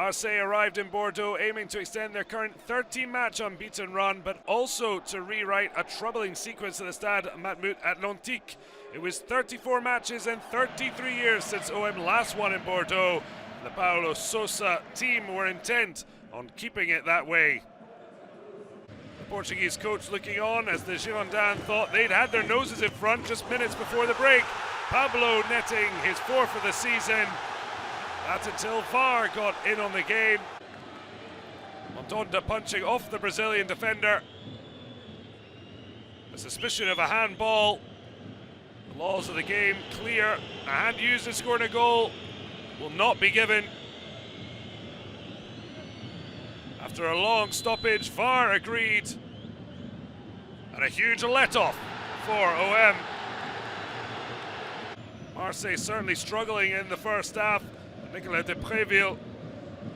Marseille arrived in Bordeaux aiming to extend their current 13-match unbeaten run, but also to rewrite a troubling sequence at the Stade Matmut Atlantique. It was 34 matches and 33 years since OM last won in Bordeaux. The Paulo Sousa team were intent on keeping it that way. The Portuguese coach looking on as the Girondins thought they'd had their noses in front just minutes before the break. Pablo netting his fourth of the season. That's until VAR got in on the game. Montonda punching off the Brazilian defender. A suspicion of a handball. The laws of the game clear. A hand used in scoring a goal will not be given. After a long stoppage, VAR agreed. And a huge let-off for OM. Marseille certainly struggling in the first half. Nicolas de PREVILLE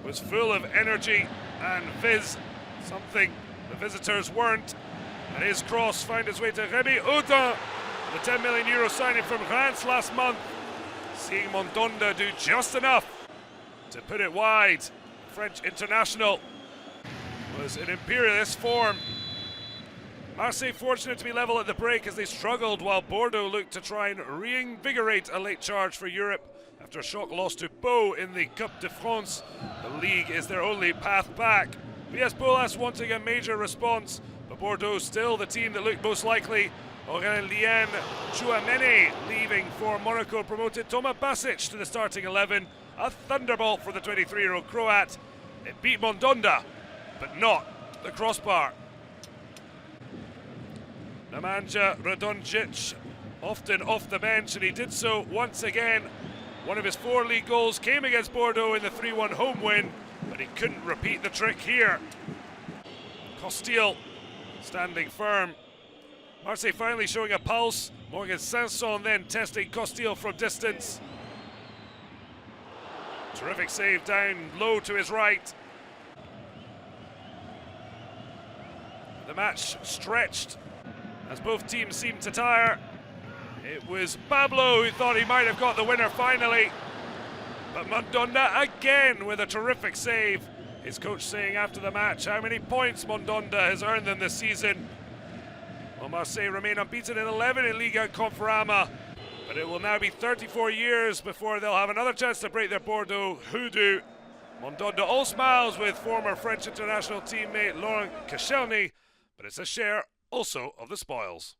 was full of energy and viz, something the visitors weren't. And his cross found its way to Rémi OUDIN, the €10 million signing from Reims last month. Seeing Montonda do just enough to put it wide. The French international was in imperialist form. Marseille fortunate to be level at the break as they struggled, while Bordeaux looked to try and reinvigorate a late charge for Europe. After a shock loss to Pau in the Coupe de France, the Ligue is their only path back. VS Bolas wanting a major response, but Bordeaux still the team that looked most likely. Aurélien Tchouameni leaving for Monaco promoted Toma to the starting 11. A thunderbolt for the 23-year-old Croat. It beat Montonda, but not the crossbar. Nemanja Radonjic often off the bench, and he did so once again. One of his 4 league goals came against Bordeaux in the 3-1 home win, but he couldn't repeat the trick here. COSTIL standing firm. Marseille finally showing a pulse. Morgan SANSON then testing COSTIL from distance. Terrific save down low to his right. The match stretched as both teams seemed to tire. It was Pablo who thought he might have got the winner finally. But Montonda again with a terrific save. His coach saying after the match how many points Montonda has earned them this season. Well, Marseille remain unbeaten in 11 in Ligue and Conforama. But it will now be 34 years before they'll have another chance to break their Bordeaux hoodoo. Montonda all smiles with former French international teammate Laurent KOSCIELNY, but it's a share also of the spoils.